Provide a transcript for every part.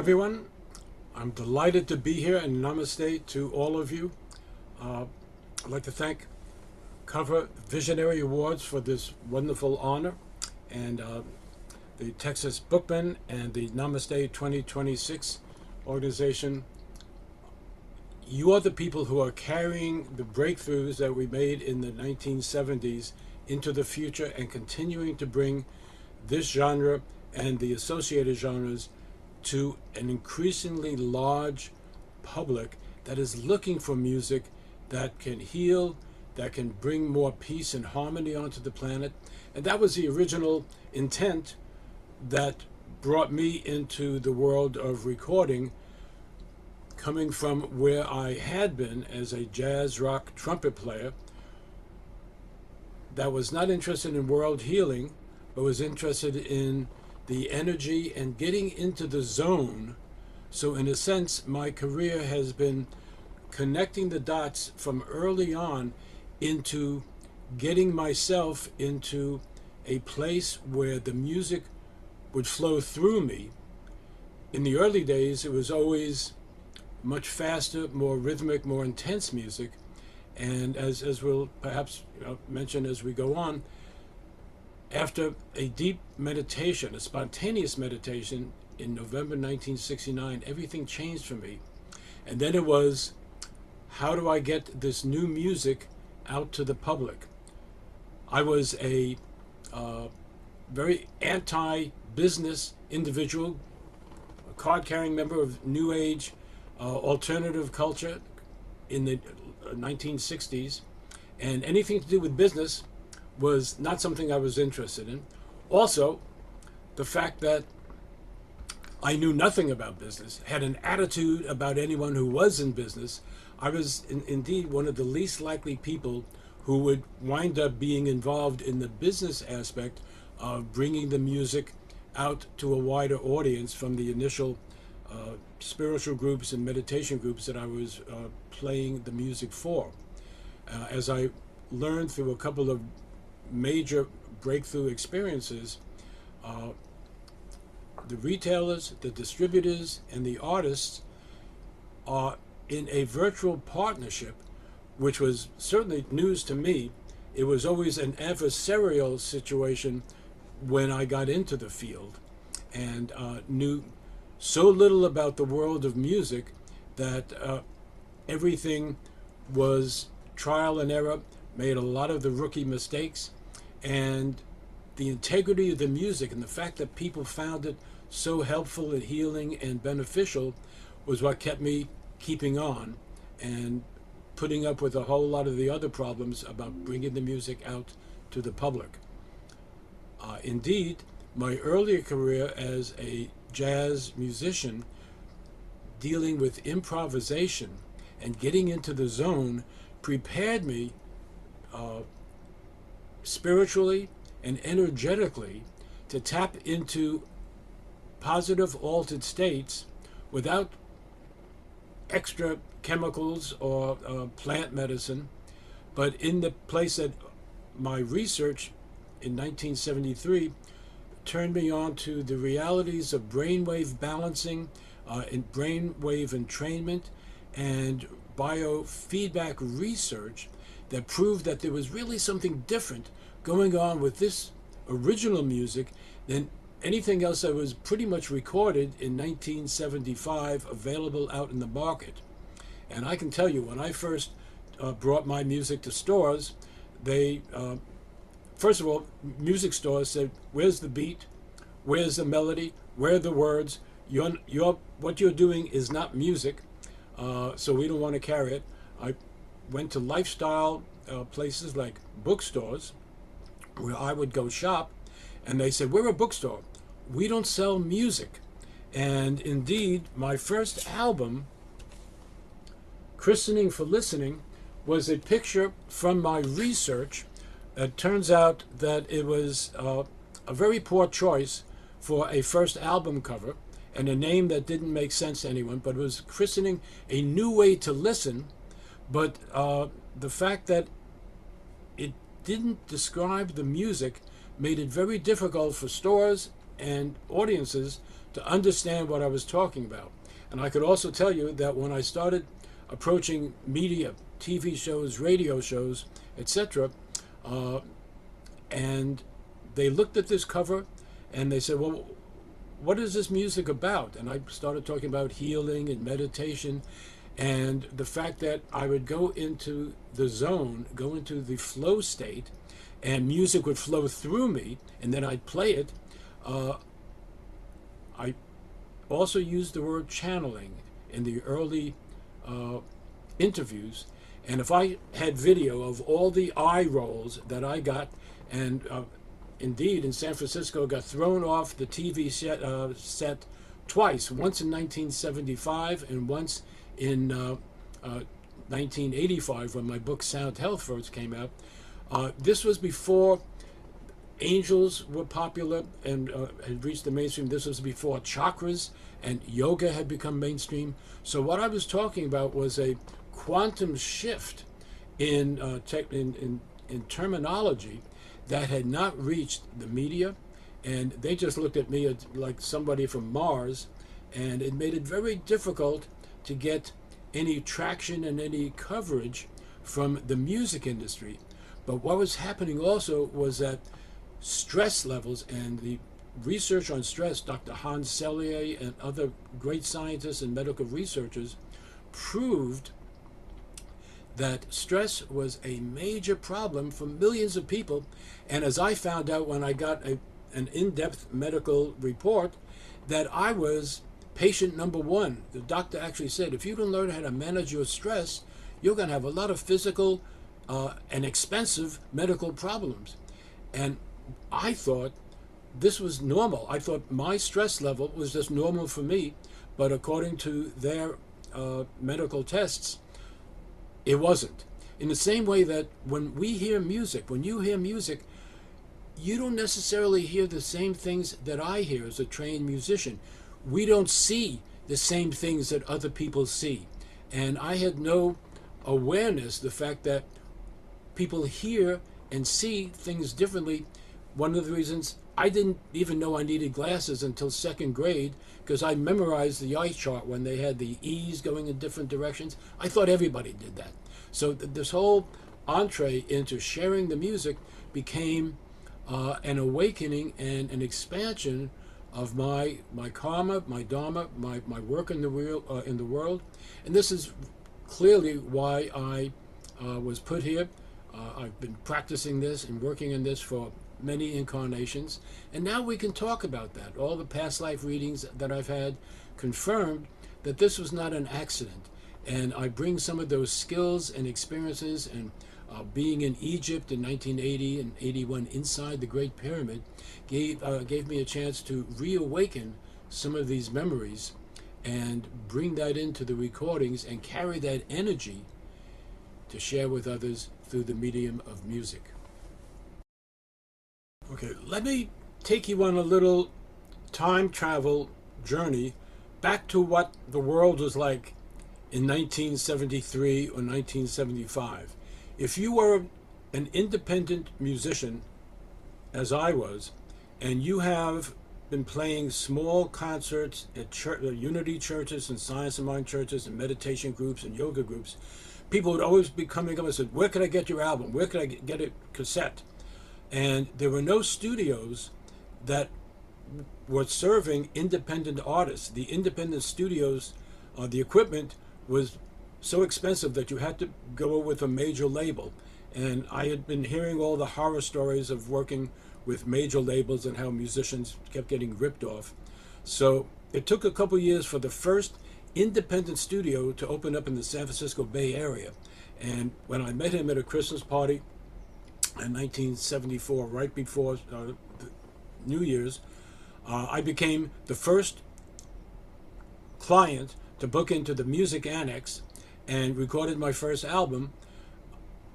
everyone. I'm delighted to be here, and namaste to all of you. I'd like to thank COVR Visionary Awards for this wonderful honor, and the Texas Bookman and the Namaste 2026 organization. You are the people who are carrying the breakthroughs that we made in the 1970s into the future and continuing to bring this genre and the associated genres to an increasingly large public that is looking for music that can heal, that can bring more peace and harmony onto the planet. And that was the original intent that brought me into the world of recording, coming from where I had been as a jazz rock trumpet player that was not interested in world healing, but was interested in the energy and getting into the zone. So in a sense, my career has been connecting the dots from early on into getting myself into a place where the music would flow through me. In the early days, it was always much faster, more rhythmic, more intense music. And as we'll perhaps mention as we go on, after a deep meditation, a spontaneous meditation in November 1969, everything changed for me. And then it was, how do I get this new music out to the public? I was a very anti-business individual, a card-carrying member of New Age alternative culture in the 1960s, and anything to do with business was not something I was interested in. Also, the fact that I knew nothing about business, had an attitude about anyone who was in business. I was indeed one of the least likely people who would wind up being involved in the business aspect of bringing the music out to a wider audience from the initial spiritual groups and meditation groups that I was playing the music for. As I learned through a couple of major breakthrough experiences, the retailers, the distributors, and the artists are in a virtual partnership, which was certainly news to me. It was always an adversarial situation when I got into the field, and knew so little about the world of music that everything was trial and error, made a lot of the rookie mistakes, and the integrity of the music and the fact that people found it so helpful and healing and beneficial was what kept me keeping on and putting up with a whole lot of the other problems about bringing the music out to the public. Indeed, my earlier career as a jazz musician, dealing with improvisation and getting into the zone, prepared me spiritually and energetically to tap into positive altered states without extra chemicals or plant medicine. But in the place that my research in 1973 turned me on to the realities of brainwave balancing, and brainwave entrainment, and biofeedback research that proved that there was really something different going on with this original music than anything else that was pretty much recorded in 1975 available out in the market. And I can tell you, when I first brought my music to stores, they first of all, music stores said, where's the beat, where's the melody, where are the words? What you're doing is not music, so we don't want to carry it. I went to lifestyle places like bookstores where I would go shop, and they said, we're a bookstore, we don't sell music. And indeed, my first album, Christening for Listening, was a picture from my research. It turns out that it was a very poor choice for a first album cover and a name that didn't make sense to anyone, but it was christening a new way to listen. But the fact that it didn't describe the music made it very difficult for stores and audiences to understand what I was talking about. And I could also tell you that when I started approaching media, TV shows, radio shows, etc., and they looked at this cover and they said, well, what is this music about? And I started talking about healing and meditation, and the fact that I would go into the zone, go into the flow state, and music would flow through me, and then I'd play it. I also used the word channeling in the early interviews, and if I had video of all the eye rolls that I got, and indeed in San Francisco got thrown off the TV set twice, once in 1975 and once in 1985 when my book Sound Health first came out. This was before angels were popular and had reached the mainstream. This was before chakras and yoga had become mainstream. So what I was talking about was a quantum shift in terminology that had not reached the media, and they just looked at me like somebody from Mars, and it made it very difficult to get any traction and any coverage from the music industry. But what was happening also was that stress levels and the research on stress, Dr. Hans Selye and other great scientists and medical researchers proved that stress was a major problem for millions of people. And as I found out when I got an in-depth medical report, that I was patient number one. The doctor actually said, if you don't learn how to manage your stress, you're going to have a lot of physical and expensive medical problems. And I thought this was normal. I thought my stress level was just normal for me, but according to their medical tests, it wasn't. In the same way that when we hear music, when you hear music, you don't necessarily hear the same things that I hear as a trained musician. We don't see the same things that other people see. And I had no awareness, the fact that people hear and see things differently. One of the reasons I didn't even know I needed glasses until second grade, because I memorized the eye chart when they had the E's going in different directions. I thought everybody did that. So this whole entree into sharing the music became an awakening and an expansion of my karma, my dharma, my work in the world. And this is clearly why I was put here. I've been practicing this and working in this for many incarnations, and now we can talk about that. All the past life readings that I've had confirmed that this was not an accident, and I bring some of those skills and experiences, and being in Egypt in 1980 and 81 inside the Great Pyramid gave me a chance to reawaken some of these memories and bring that into the recordings and carry that energy to share with others through the medium of music. Okay, let me take you on a little time travel journey back to what the world was like in 1973 or 1975. If you were an independent musician, as I was, and you have been playing small concerts at unity churches and science and mind churches and meditation groups and yoga groups, people would always be coming up and said, where can I get your album? Where can I get a cassette? And there were no studios that were serving independent artists. The independent studios, the equipment was so expensive that you had to go with a major label. And I had been hearing all the horror stories of working with major labels and how musicians kept getting ripped off. So it took a couple years for the first independent studio to open up in the San Francisco Bay Area. And when I met him at a Christmas party in 1974, right before New Year's, I became the first client to book into the Music Annex and recorded my first album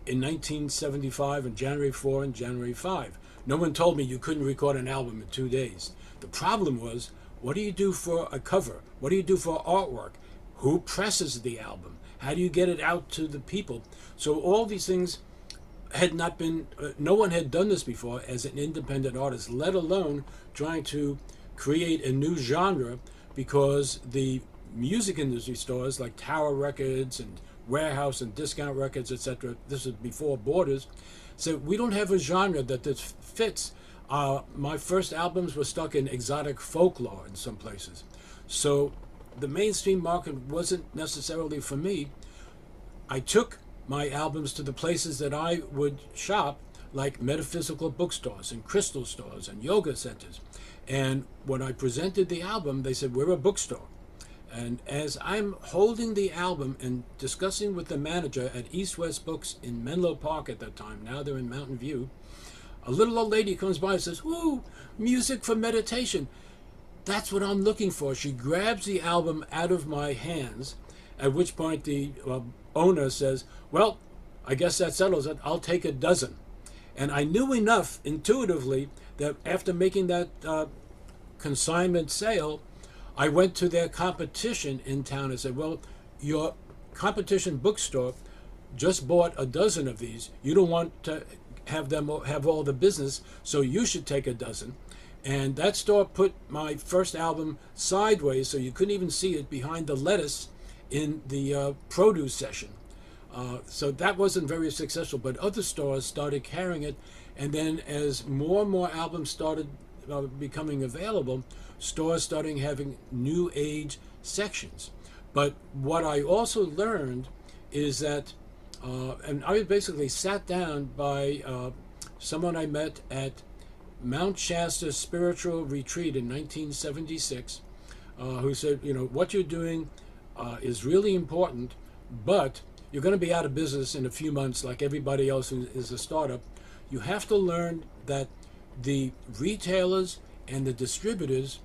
in 1975 on January 4 and January 5. No one told me you couldn't record an album in 2 days. The problem was, what do you do for a cover? What do you do for artwork? Who presses the album? How do you get it out to the people? So all these things had not been, no one had done this before as an independent artist, let alone trying to create a new genre because the music industry stores like Tower Records and Warehouse and Discount Records, etc., this is before Borders, said we don't have a genre that this fits. My first albums were stuck in exotic folklore in some places. So the mainstream market wasn't necessarily for me. I took my albums to the places that I would shop, like metaphysical bookstores and crystal stores and yoga centers. And when I presented the album, they said, we're a bookstore. And as I'm holding the album and discussing with the manager at East West Books in Menlo Park at that time, now they're in Mountain View, a little old lady comes by and says, "Ooh, music for meditation. That's what I'm looking for." She grabs the album out of my hands, at which point the owner says, "Well, I guess that settles it. I'll take a dozen." And I knew enough intuitively that after making that consignment sale, I went to their competition in town and said, "Well, your competition bookstore just bought a dozen of these. You don't want to have them have all the business, so you should take a dozen." And that store put my first album sideways so you couldn't even see it behind the lettuce in the produce section. So that wasn't very successful, but other stores started carrying it. And then as more and more albums started becoming available, stores started having new age sections. But what I also learned is that, and I was basically sat down by someone I met at Mount Shasta Spiritual Retreat in 1976, who said, what you're doing is really important, but you're going to be out of business in a few months like everybody else who is a startup. You have to learn that the retailers and the distributors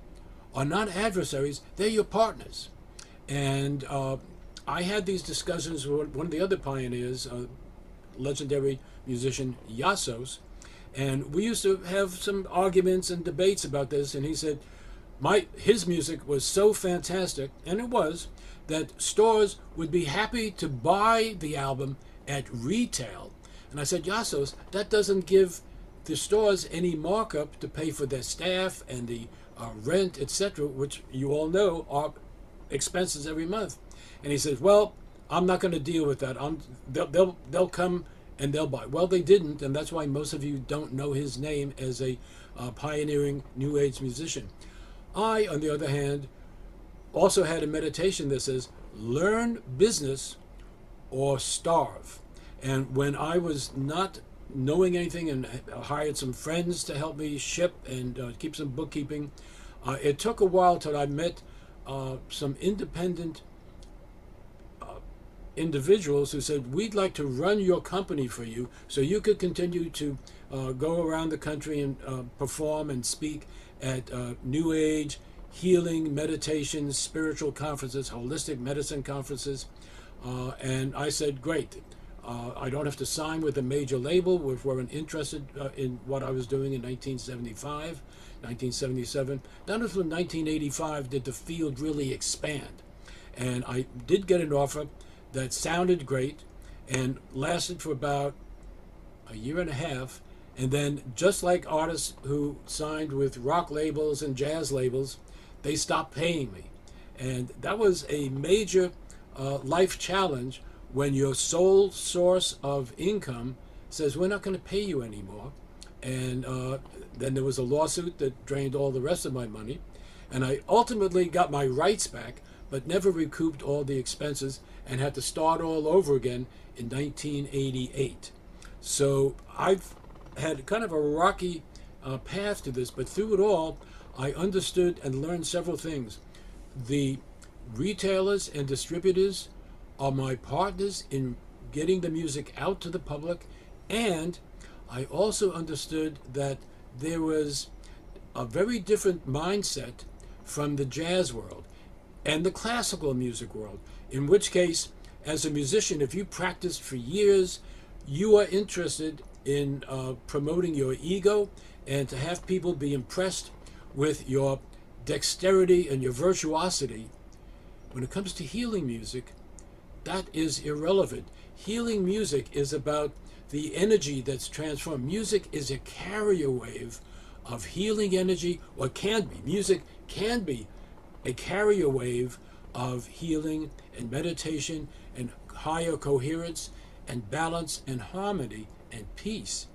are not adversaries, they're your partners. And I had these discussions with one of the other pioneers, legendary musician Yassos, and we used to have some arguments and debates about this, and he said his music was so fantastic, and it was, that stores would be happy to buy the album at retail. And I said, Yassos, that doesn't give the stores any markup to pay for their staff and the rent, etc., which you all know are expenses every month. And he says, well, I'm not going to deal with that. They'll come and they'll buy. Well, they didn't, and that's why most of you don't know his name as a pioneering New Age musician. I, on the other hand, also had a meditation that says, learn business or starve. And when I was not knowing anything and hired some friends to help me ship and keep some bookkeeping, it took a while till I met some independent individuals who said, we'd like to run your company for you so you could continue to go around the country and perform and speak at New Age, healing, meditation, spiritual conferences, holistic medicine conferences. And I said, great. I don't have to sign with a major label, which weren't interested in what I was doing in 1975, 1977. Not until 1985 did the field really expand. And I did get an offer that sounded great and lasted for about a year and a half. And then, just like artists who signed with rock labels and jazz labels, they stopped paying me. And that was a major life challenge when your sole source of income says, we're not going to pay you anymore. And then there was a lawsuit that drained all the rest of my money. And I ultimately got my rights back, but never recouped all the expenses and had to start all over again in 1988. So I've had kind of a rocky path to this, but through it all, I understood and learned several things. The retailers and distributors are my partners in getting the music out to the public, and I also understood that there was a very different mindset from the jazz world and the classical music world, in which case, as a musician, if you practiced for years, you are interested in promoting your ego and to have people be impressed with your dexterity and your virtuosity. When it comes to healing music, that is irrelevant. Healing music is about the energy that's transformed. Music is a carrier wave of healing energy, or can be. Music can be a carrier wave of healing and meditation and higher coherence and balance and harmony and peace.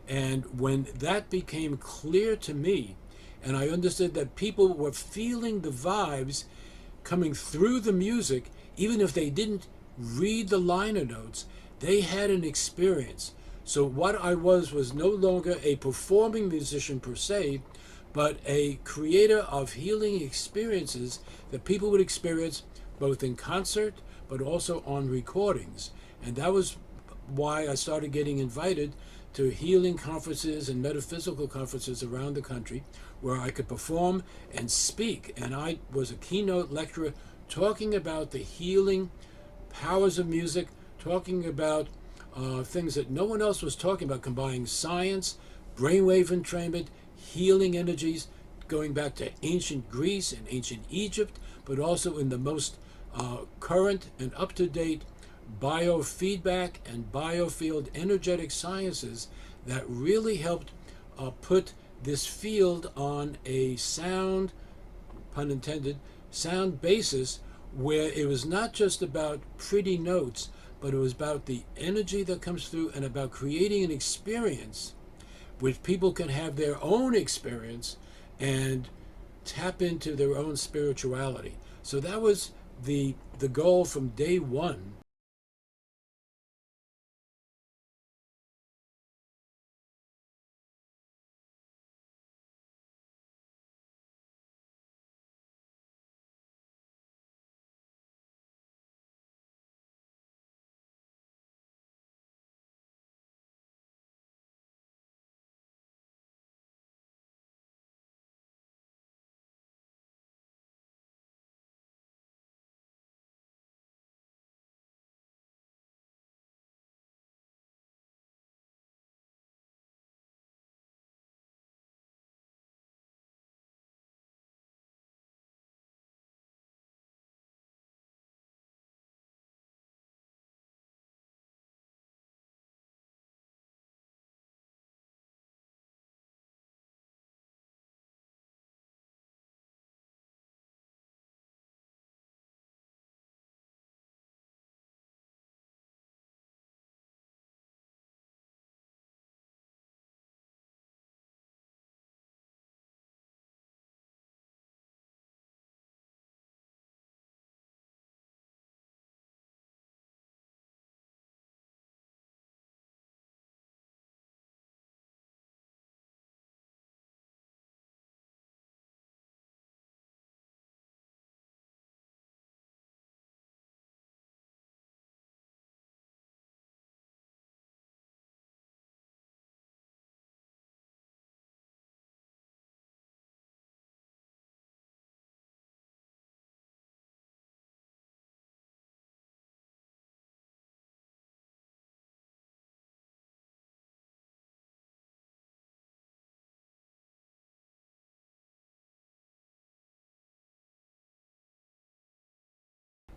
And when that became clear to me, and I understood that people were feeling the vibes coming through the music, even if they didn't read the liner notes, they had an experience. So what I was no longer a performing musician per se, but a creator of healing experiences that people would experience both in concert but also on recordings. And that was why I started getting invited to healing conferences and metaphysical conferences around the country where I could perform and speak. And I was a keynote lecturer talking about the healing powers of music, talking about things that no one else was talking about, combining science, brainwave entrainment, healing energies, going back to ancient Greece and ancient Egypt, but also in the most current and up-to-date biofeedback and biofield energetic sciences that really helped put this field on a sound, pun intended, sound basis, where it was not just about pretty notes, but it was about the energy that comes through and about creating an experience which people can have their own experience and tap into their own spirituality. So that was the goal from day one.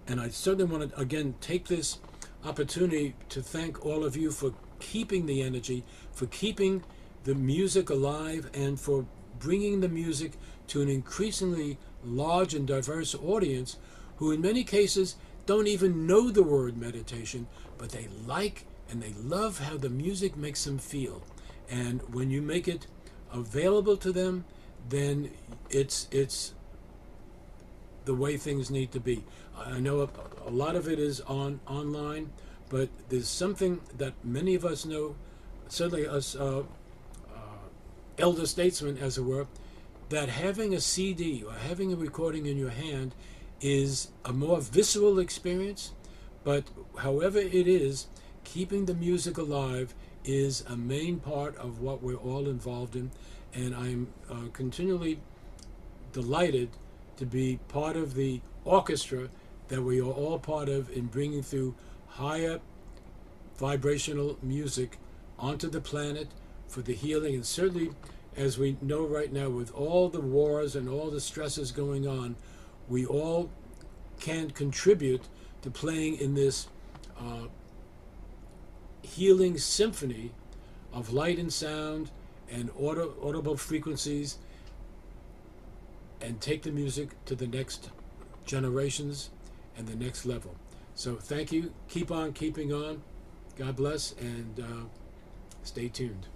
And I certainly want to, again, take this opportunity to thank all of you for keeping the energy, for keeping the music alive, and for bringing the music to an increasingly large and diverse audience who in many cases don't even know the word meditation, but they like and they love how the music makes them feel. And when you make it available to them, then it's the way things need to be. I know a lot of it is online, but there's something that many of us know, certainly us elder statesmen, as it were, that having a CD or having a recording in your hand is a more visceral experience, but however it is, keeping the music alive is a main part of what we're all involved in, and I'm continually delighted to be part of the orchestra that we are all part of in bringing through higher vibrational music onto the planet for the healing. And certainly, as we know right now, with all the wars and all the stresses going on, we all can contribute to playing in this healing symphony of light and sound and audible frequencies and take the music to the next generations and the next level. So thank you. Keep on keeping on. God bless, and stay tuned.